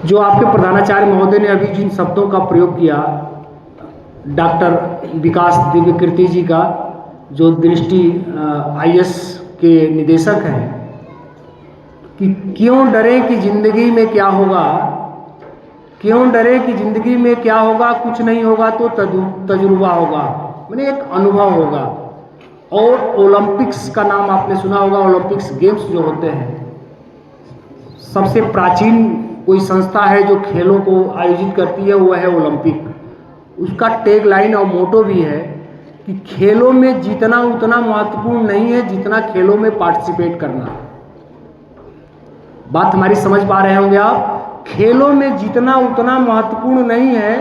जो आपके प्रधानाचार्य महोदय ने अभी जिन शब्दों का प्रयोग किया, डॉक्टर विकास दिव्यकीर्ति जी का, जो दृष्टि IAS के निदेशक हैं, कि क्यों डरे कि ज़िंदगी में क्या होगा, क्यों डरे कि ज़िंदगी में क्या होगा, कुछ नहीं होगा तो तजुर्बा होगा, माने एक अनुभव होगा। और ओलंपिक्स का नाम आपने सुना होगा, ओलंपिक्स गेम्स जो होते हैं, सबसे प्राचीन कोई संस्था है जो खेलों को आयोजित करती है, वो है ओलंपिक। उसका टैग लाइन और मोटो भी है कि खेलों में जीतना उतना महत्वपूर्ण नहीं है जितना खेलों में पार्टिसिपेट करना। बात हमारी समझ पा रहे होंगे आप? खेलों में जीतना उतना महत्वपूर्ण नहीं है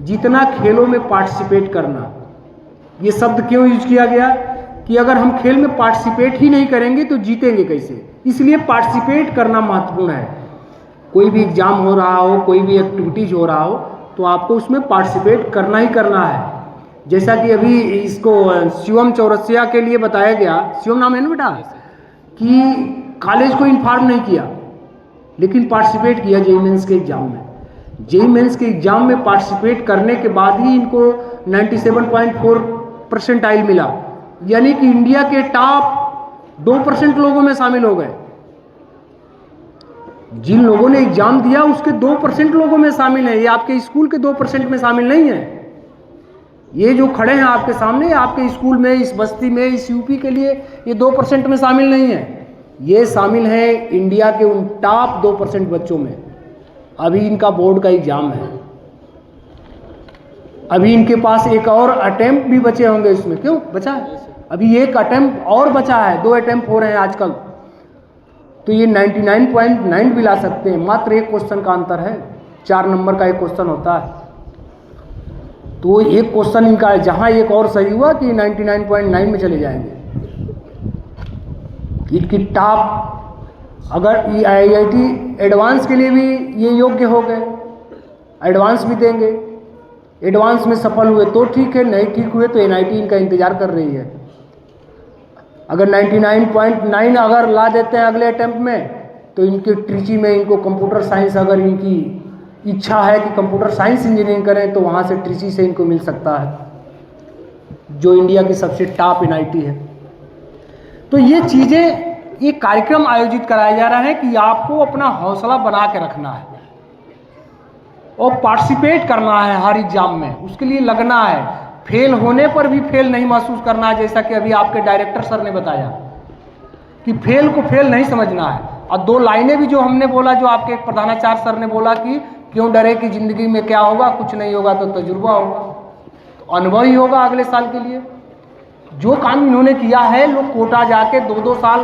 जितना खेलों में पार्टिसिपेट करना। ये शब्द क्यों यूज किया गया कि अगर हम खेल में पार्टिसिपेट ही नहीं करेंगे तो जीतेंगे कैसे, इसलिए पार्टिसिपेट करना महत्वपूर्ण है। कोई भी एग्जाम हो रहा हो, कोई भी एक्टिविटीज हो रहा हो, तो आपको उसमें पार्टिसिपेट करना ही करना है। जैसा कि अभी इसको शिवम चौरसिया के लिए बताया गया, शिवम नाम है ना बेटा, कि कॉलेज को इन्फॉर्म नहीं किया लेकिन पार्टिसिपेट किया जेईई मेंस के एग्जाम में। जेईई मेंस के एग्जाम में पार्टिसिपेट करने के बाद ही इनको 97.4 परसेंटाइल मिला, यानी कि इंडिया के टॉप 2% लोगों में शामिल हो गए। जिन लोगों ने एग्जाम दिया उसके 2% लोगों में शामिल है। ये आपके स्कूल के 2% में शामिल नहीं है। ये जो खड़े हैं आपके सामने, आपके स्कूल में, इस बस्ती में, इस यूपी के लिए ये 2% में शामिल नहीं है। ये शामिल है इंडिया के उन टॉप 2% बच्चों में। अभी इनका बोर्ड का एग्जाम है, अभी इनके पास एक और अटेम्प्ट भी बचे होंगे। इसमें क्यों बचा है? अभी एक अटेम्प्ट और बचा है, 2 अटेम्प्ट हो रहे हैं आजकल। तो ये 99.9 भी ला सकते हैं। मात्र एक क्वेश्चन का अंतर है, 4 नंबर का एक क्वेश्चन होता है। तो एक क्वेश्चन इनका है, जहां एक और सही हुआ कि 99.9 में चले जाएंगे। इनकी टॉप, अगर IIT एडवांस के लिए भी ये योग्य हो गए, एडवांस भी देंगे। एडवांस में सफल हुए तो ठीक है, नहीं ठीक हुए तो NIT इनका इंतजार कर रही है। अगर 99.9 अगर ला देते हैं अगले अटेम्प्ट में, तो इनके ट्रिची में इनको कंप्यूटर साइंस, अगर इनकी इच्छा है कि कंप्यूटर साइंस इंजीनियरिंग करें, तो वहाँ से ट्रिची से इनको मिल सकता है, जो इंडिया की सबसे टॉप NIT है। तो ये चीज़ें, ये कार्यक्रम आयोजित कराया जा रहा है कि आपको अपना हौसला बना के रखना है और पार्टिसिपेट करना है हर एग्जाम में, उसके लिए लगना है। फेल होने पर भी फेल नहीं महसूस करना है, जैसा कि अभी आपके डायरेक्टर सर ने बताया कि फेल को फेल नहीं समझना है। और 2 लाइनें भी जो हमने बोला, जो आपके प्रधानाचार्य सर ने बोला कि क्यों डरे कि ज़िंदगी में क्या होगा, कुछ नहीं होगा तो तजुर्बा होगा, तो अनुभव ही होगा अगले साल के लिए। जो काम इन्होंने किया है, लोग कोटा जाके 2-2 साल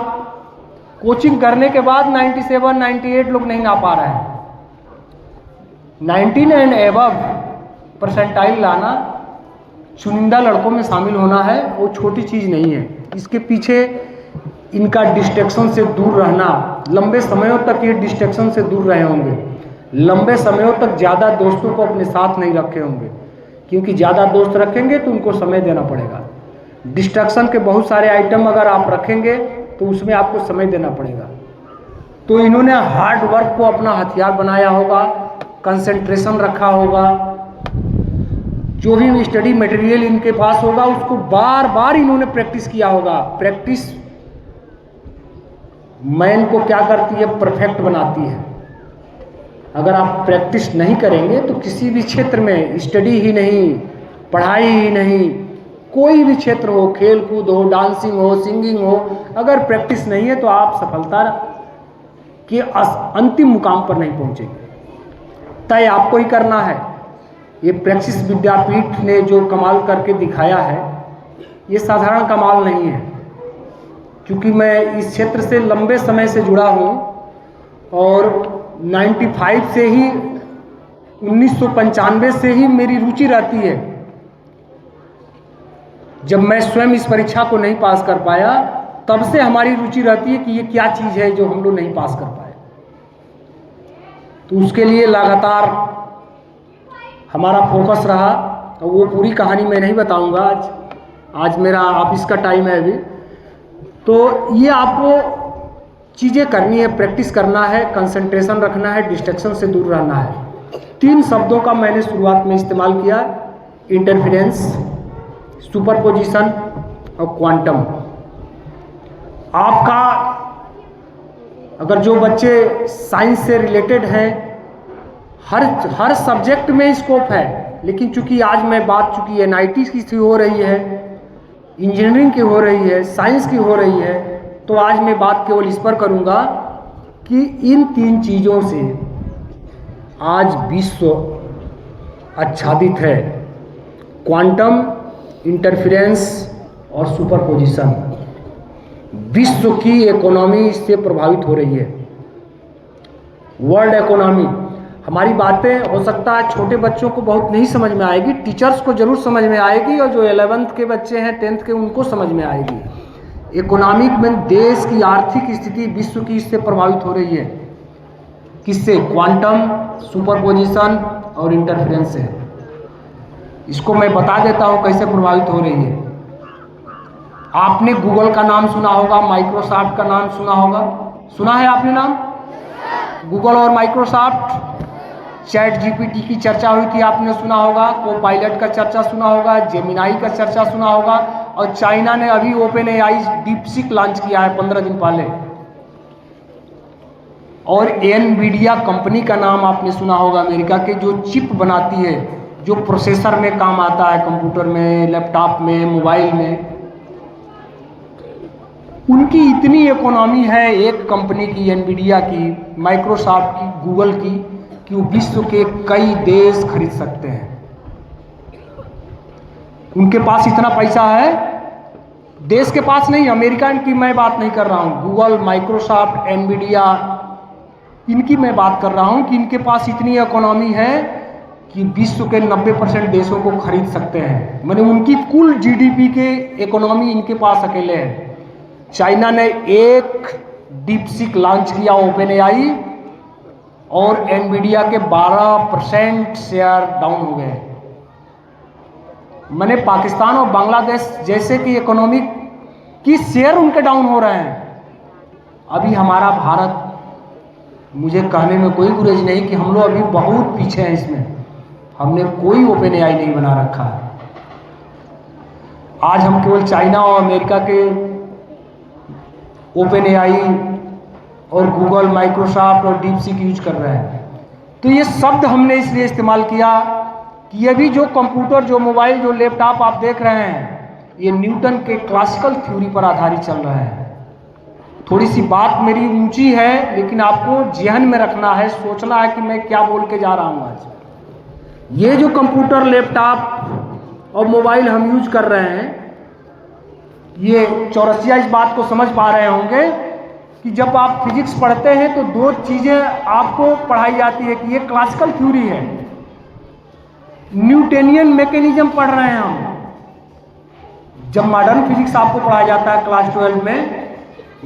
कोचिंग करने के बाद 97, 98 लोग नहीं ला पा रहे हैं। 19 एंड एबव परसेंटाइल लाना, चुनिंदा लड़कों में शामिल होना है, वो छोटी चीज़ नहीं है। इसके पीछे इनका डिस्ट्रैक्शन से दूर रहना, लंबे समयों तक ये डिस्ट्रैक्शन से दूर रहे होंगे, लंबे समयों तक ज़्यादा दोस्तों को अपने साथ नहीं रखे होंगे, क्योंकि ज़्यादा दोस्त रखेंगे तो उनको समय देना पड़ेगा। डिस्ट्रैक्शन के बहुत सारे आइटम अगर आप रखेंगे तो उसमें आपको समय देना पड़ेगा। तो इन्होंने हार्ड वर्क को अपना हथियार बनाया होगा, कंसंट्रेशन रखा होगा, जो भी स्टडी मटेरियल इनके पास होगा उसको बार बार इन्होंने प्रैक्टिस किया होगा। प्रैक्टिस मैन को क्या करती है? परफेक्ट बनाती है। अगर आप प्रैक्टिस नहीं करेंगे तो किसी भी क्षेत्र में, स्टडी ही नहीं, पढ़ाई ही नहीं, कोई भी क्षेत्र हो, खेल कूद हो, डांसिंग हो, सिंगिंग हो, अगर प्रैक्टिस नहीं है तो आप सफलता के अंतिम मुकाम पर नहीं पहुंचेंगे। तय आपको ही करना है। ये प्रैक्टिस विद्यापीठ ने जो कमाल करके दिखाया है, ये साधारण कमाल नहीं है। क्योंकि मैं इस क्षेत्र से लंबे समय से जुड़ा हूँ और 95 से ही, 1995 से ही मेरी रुचि रहती है। जब मैं स्वयं इस परीक्षा को नहीं पास कर पाया, तब से हमारी रुचि रहती है कि ये क्या चीज़ है जो हम लोग नहीं पास कर पाए। तो उसके लिए लगातार हमारा फोकस रहा। और वो पूरी कहानी मैं नहीं बताऊंगा आज मेरा ऑफिस का टाइम है अभी। तो ये आपको चीज़ें करनी है, प्रैक्टिस करना है, कंसंट्रेशन रखना है, डिस्ट्रैक्शन से दूर रहना है। 3 शब्दों का मैंने शुरुआत में इस्तेमाल किया, इंटरफेरेंस, सुपरपोजिशन और क्वांटम। आपका अगर जो बच्चे साइंस से रिलेटेड हैं, हर सब्जेक्ट में स्कोप है, लेकिन चूंकि आज मैं बात चूंकि एनआईटी की हो रही है, इंजीनियरिंग की हो रही है, साइंस की हो रही है, तो आज मैं बात केवल इस पर करूंगा कि इन 3 चीज़ों से आज विश्व आच्छादित है। क्वांटम, इंटरफेरेंस और सुपरपोजिशन। विश्व की इकोनॉमी इससे प्रभावित हो रही है। वर्ल्ड इकोनॉमी, हमारी बातें हो सकता है छोटे बच्चों को बहुत नहीं समझ में आएगी, टीचर्स को जरूर समझ में आएगी, और जो 11th के बच्चे हैं, 10th के, उनको समझ में आएगी। इकोनॉमिक में देश की आर्थिक स्थिति विश्व की इससे प्रभावित हो रही है। किससे? क्वांटम, सुपरपोजिशन और इंटरफेरेंस से। इसको मैं बता देता हूं कैसे प्रभावित हो रही है। आपने गूगल का नाम सुना होगा, माइक्रोसॉफ्ट का नाम सुना होगा, सुना है आपने नाम? गूगल और माइक्रोसॉफ्ट, चैट जीपीटी की चर्चा हुई थी, आपने सुना होगा, कोपायलट का चर्चा सुना होगा, जेमिनाई का चर्चा सुना होगा, और चाइना ने अभी ओपन एआई डीपसीक लॉन्च किया है 15 दिन पहले। और एनवीडिया कंपनी का नाम आपने सुना होगा, अमेरिका के, जो चिप बनाती है, जो प्रोसेसर में काम आता है, कंप्यूटर में, लैपटॉप में, मोबाइल में। उनकी इतनी इकोनॉमी है एक कंपनी की, एनवीडिया की, माइक्रोसॉफ्ट की, गूगल की, कि वो विश्व के कई देश खरीद सकते हैं। उनके पास इतना पैसा है, देश के पास नहीं, अमेरिका की मैं बात नहीं कर रहा हूं, गूगल, माइक्रोसॉफ्ट, एनवीडिया, इनकी मैं बात कर रहा हूं कि इनके पास इतनी इकोनॉमी है कि विश्व के 90% देशों को खरीद सकते हैं। माने उनकी कुल जीडीपी के इकोनॉमी इनके पास अकेले है। चाइना ने एक डीपसीक लॉन्च किया, ओपन एआई, और एनवीडिया के 12% शेयर डाउन हो गए। माने पाकिस्तान और बांग्लादेश जैसे कि इकोनॉमी की शेयर उनके डाउन हो रहे हैं। अभी हमारा भारत, मुझे कहने में कोई गुरेज नहीं कि हम लोग अभी बहुत पीछे हैं इसमें। हमने कोई ओपन एआई नहीं बना रखा है। आज हम केवल चाइना और अमेरिका के ओपन एआई और गूगल, माइक्रोसॉफ्ट और डीपसीक यूज कर रहे हैं। तो ये शब्द हमने इसलिए इस्तेमाल किया कि ये भी जो कंप्यूटर, जो मोबाइल, जो लैपटॉप आप देख रहे हैं, ये न्यूटन के क्लासिकल थ्योरी पर आधारित चल रहा है। थोड़ी सी बात मेरी ऊंची है, लेकिन आपको ज़हन में रखना है, सोचना है कि मैं क्या बोल के जा रहा हूँ आज। ये जो कंप्यूटर, लैपटॉप और मोबाइल हम यूज कर रहे हैं, ये चौरसिया इस बात को समझ पा रहे होंगे कि जब आप फिजिक्स पढ़ते हैं तो 2 चीज़ें आपको पढ़ाई जाती है कि ये क्लासिकल थ्योरी है, न्यूटनियन मैकेनिज्म पढ़ रहे हैं हम। जब मॉडर्न फिजिक्स आपको पढ़ाया जाता है क्लास 12 में,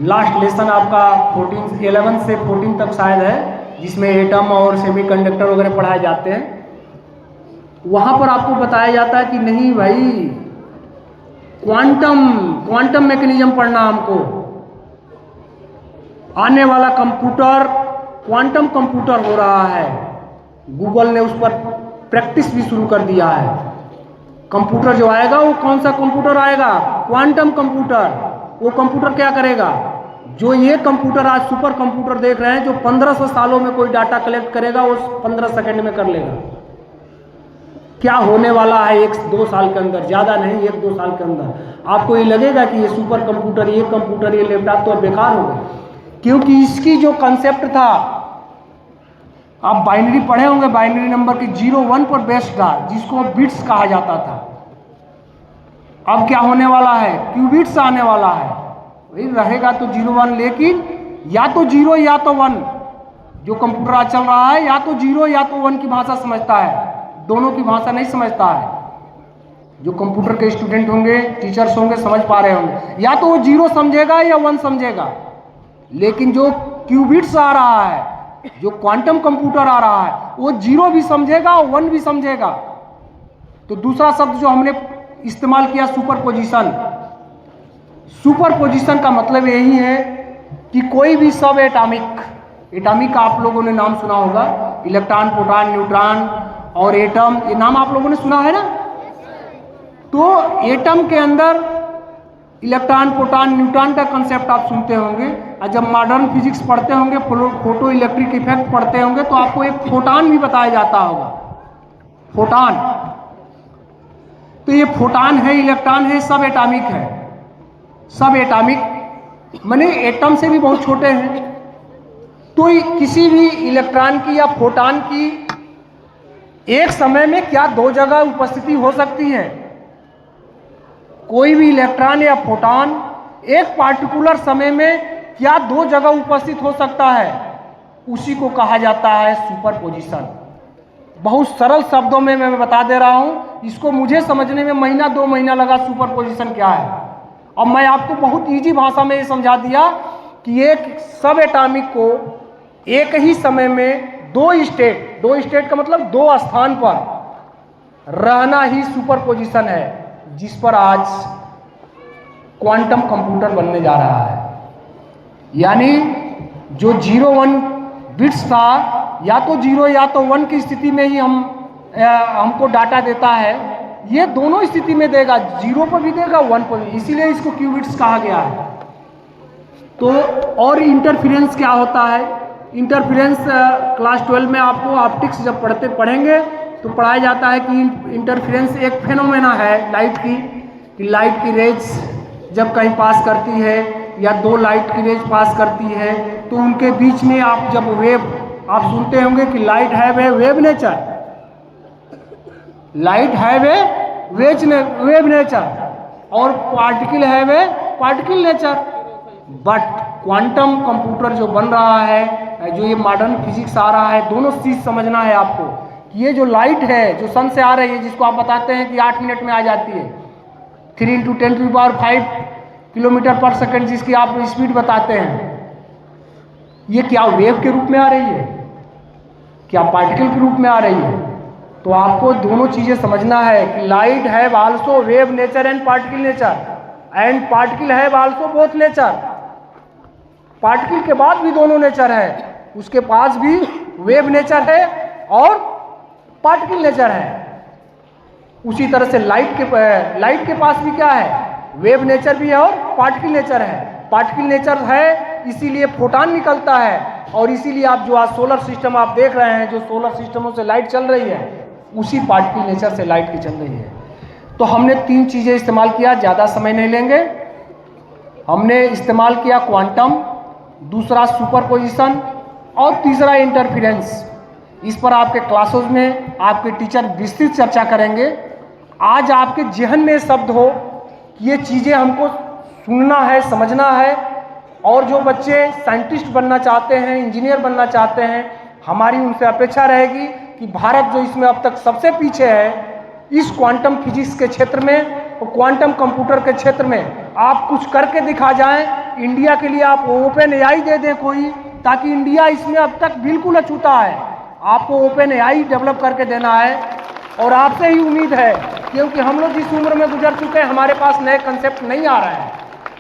लास्ट लेसन आपका 11 से 14 तक शायद है, जिसमें एटम और सेमीकंडक्टर वगैरह पढ़ाए जाते हैं, वहाँ पर आपको बताया जाता है कि नहीं भाई, क्वांटम मैकेनिज्म पढ़ना हमको। आने वाला कंप्यूटर क्वांटम कंप्यूटर हो रहा है। गूगल ने उस पर प्रैक्टिस भी शुरू कर दिया है। कंप्यूटर जो आएगा वो कौन सा कंप्यूटर आएगा? Quantum computer. वो कंप्यूटर क्या करेगा? जो ये कंप्यूटर आज सुपर कंप्यूटर देख रहे हैं, जो 1500 सालों में कोई डाटा कलेक्ट करेगा, वो 15 सेकंड में कर लेगा। क्या होने वाला है 1-2 साल के अंदर, ज़्यादा नहीं, 1-2 साल के अंदर आपको ये लगेगा कि ये सुपर कंप्यूटर, ये कंप्यूटर, ये लैपटॉप तो बेकार हो गए, क्योंकि इसकी जो कंसेप्ट था, आप बाइनरी पढ़े होंगे, बाइनरी नंबर की 0-1 पर बेस्ड था, जिसको बिट्स कहा जाता था। अब क्या होने वाला है? क्यूबिट्स आने वाला है। वही रहेगा तो 0-1, लेकिन या तो 0 या तो 1। जो कंप्यूटर आज चल रहा है या तो 0 या तो 1 की भाषा समझता है, दोनों की भाषा नहीं समझता है। जो कंप्यूटर के स्टूडेंट होंगे, टीचर्स होंगे, समझ पा रहे होंगे, या तो वो 0 समझेगा या 1 समझेगा। लेकिन जो क्यूबिट्स आ रहा है, जो क्वांटम कंप्यूटर आ रहा है, वो 0 भी समझेगा और 1 भी समझेगा। तो दूसरा शब्द जो हमने इस्तेमाल किया, सुपरपोजिशन। सुपरपोजिशन का मतलब यही है कि कि कोई भी सब एटॉमिक का आप लोगों ने नाम सुना होगा, इलेक्ट्रॉन, प्रोटॉन, न्यूट्रॉन और एटम, ये नाम आप लोगों ने सुना है ना। तो एटम के अंदर इलेक्ट्रॉन, प्रोटॉन, न्यूट्रॉन का कंसेप्ट आप सुनते होंगे, और जब मॉडर्न फिजिक्स पढ़ते होंगे, फोटो इलेक्ट्रिक इफेक्ट पढ़ते होंगे, तो आपको एक फोटॉन भी बताया जाता होगा, फोटॉन। तो ये फोटॉन है, इलेक्ट्रॉन है, सब एटॉमिक है, सब एटॉमिक माने एटम से भी बहुत छोटे हैं। तो किसी भी इलेक्ट्रॉन की या फोटॉन की एक समय में क्या दो जगह उपस्थिति हो सकती है? कोई भी इलेक्ट्रॉन या फोटॉन एक पार्टिकुलर समय में क्या दो जगह उपस्थित हो सकता है? उसी को कहा जाता है सुपरपोजिशन। बहुत सरल शब्दों में मैं बता दे रहा हूं, इसको मुझे समझने में महीना 2 महीना लगा सुपरपोजिशन क्या है। अब मैं आपको बहुत इजी भाषा में ये समझा दिया कि एक सब एटॉमिक को एक ही समय में दो स्टेट का मतलब दो स्थान पर रहना ही सुपरपोजिशन है, जिस पर आज क्वांटम कंप्यूटर बनने जा रहा है। यानी जो 0-1 बिट्स था, या तो 0 या तो 1 की स्थिति में ही हमको डाटा देता है, ये दोनों स्थिति में देगा, 0 पर भी देगा, 1 पर भी, इसीलिए इसको क्यूबिट्स कहा गया है। तो और इंटरफेरेंस क्या होता है? इंटरफेरेंस क्लास 12 में आपको ऑप्टिक्स जब पढ़ेंगे तो पढ़ाया जाता है कि इंटरफेरेंस एक फेनोमेना है लाइट की, कि लाइट की रेज जब कहीं पास करती है या दो लाइट की रेज पास करती है, तो उनके बीच में आप जब वेव, आप सुनते होंगे कि लाइट है वेव नेचर, लाइट है वेव नेचर, और पार्टिकल है वे particle nature. But quantum computer जो बन रहा है, जो ये मॉडर्न फिजिक्स आ रहा है, दोनों चीज समझना है आपको कि ये जो लाइट है जो सन से आ रही है, जिसको आप बताते हैं कि 8 मिनट में आ जाती है, 3 × 10⁵ किलोमीटर पर सेकंड जिसकी आप स्पीड बताते हैं, ये क्या वेव के रूप में आ रही है, क्या पार्टिकल के रूप में आ रही है? तो आपको दोनों चीजें समझना है कि लाइट है also wave nature and particle nature, and particle है आल्सो बोथ नेचर। पार्टिकल के बाद भी दोनों नेचर है, उसके पास भी वेव नेचर है और पार्टिकल नेचर है। उसी तरह से लाइट के पास भी क्या है? वेव नेचर भी है और पार्टिकल नेचर है। पार्टिकल नेचर है इसीलिए फोटॉन निकलता है, और इसीलिए आप जो आज सोलर सिस्टम आप देख रहे हैं, जो सोलर सिस्टमों से लाइट चल रही है, उसी पार्टिकल नेचर से लाइट की चल रही है। तो हमने 3 चीजें इस्तेमाल किया, ज़्यादा समय नहीं लेंगे। हमने इस्तेमाल किया क्वांटम, दूसरा सुपरपोजिशन, और तीसरा इंटरफेरेंस। इस पर आपके क्लासेस में आपके टीचर विस्तृत चर्चा करेंगे। आज आपके जहन में शब्द हो कि ये चीज़ें हमको सुनना है, समझना है, और जो बच्चे साइंटिस्ट बनना चाहते हैं, इंजीनियर बनना चाहते हैं, हमारी उनसे अपेक्षा रहेगी कि भारत जो इसमें अब तक सबसे पीछे है, इस क्वांटम फिजिक्स के क्षेत्र में और क्वांटम कंप्यूटर के क्षेत्र में आप कुछ करके दिखा जाएं। इंडिया के लिए आप ओपन एआई दे दें कोई, ताकि इंडिया इसमें अब तक बिल्कुल अछूता है। आपको ओपन एआई डेवलप करके देना है, और आपसे ही उम्मीद है, क्योंकि हम लोग जिस उम्र में गुजर चुके हैं, हमारे पास नए कंसेप्ट नहीं आ रहे हैं,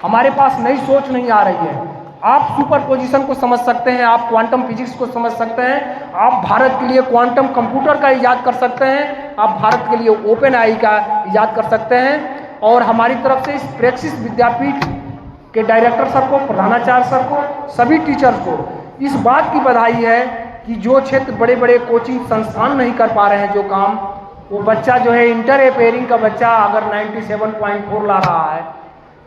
हमारे पास नई सोच नहीं आ रही है। आप सुपरपोजिशन को समझ सकते हैं, आप क्वांटम फिजिक्स को समझ सकते हैं, आप भारत के लिए क्वांटम कंप्यूटर का इजाद कर सकते हैं, आप भारत के लिए ओपन एआई का इजाद कर सकते हैं। और हमारी तरफ से इस प्रेक्सिस विद्यापीठ के डायरेक्टर सर को, प्रधानाचार्य सर को, सभी टीचर्स को इस बात की बधाई है कि जो क्षेत्र बड़े बड़े कोचिंग संस्थान नहीं कर पा रहे हैं जो काम, वो बच्चा जो है इंटर अपेयरिंग का बच्चा अगर 97.4 ला रहा है,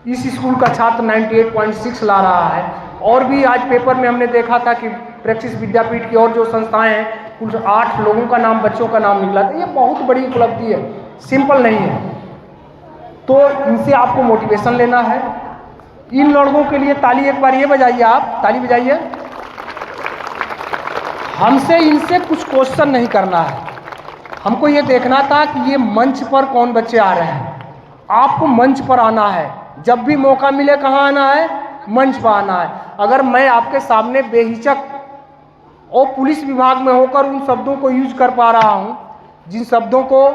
इस स्कूल का छात्र 98.6 ला रहा है। और भी आज पेपर में हमने देखा था कि प्रेक्सिस विद्यापीठ की और जो संस्थाएं हैं, कुल 8 लोगों का नाम, बच्चों का नाम निकला था। ये बहुत बड़ी उपलब्धि है, सिंपल नहीं है। तो इनसे आपको मोटिवेशन लेना है। इन लड़कों के लिए ताली एक बार ये बजाइए, आप ताली बजाइए। हमसे इनसे कुछ क्वेश्चन नहीं करना है, हमको ये देखना था कि ये मंच पर कौन बच्चे आ रहे हैं। आपको मंच पर आना है, जब भी मौका मिले कहाँ आना है? मंच पर आना है। अगर मैं आपके सामने बेहिचक और पुलिस विभाग में होकर उन शब्दों को यूज कर पा रहा हूँ, जिन शब्दों को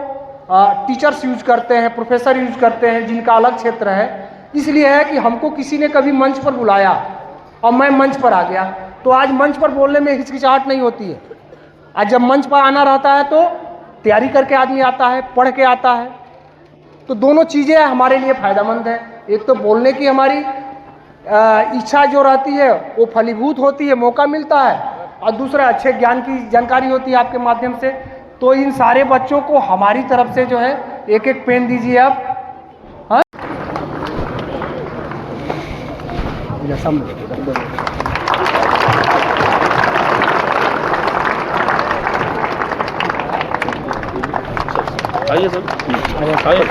टीचर्स यूज करते हैं, प्रोफेसर यूज करते हैं, जिनका अलग क्षेत्र है, इसलिए है कि हमको किसी ने कभी मंच पर बुलाया और मैं मंच पर आ गया, तो आज मंच पर बोलने में हिचकिचाहट नहीं होती है। आज जब मंच पर आना रहता है तो तैयारी करके आदमी आता है, पढ़ के आता है, तो दोनों चीज़ें हमारे लिए फ़ायदेमंद है। एक तो बोलने की हमारी इच्छा जो रहती है वो फलीभूत होती है, मौका मिलता है, और दूसरा अच्छे ज्ञान की जानकारी होती है आपके माध्यम से। तो इन सारे बच्चों को हमारी तरफ से जो है एक एक पेन दीजिए आप। हाँ, आइए सर, आइए।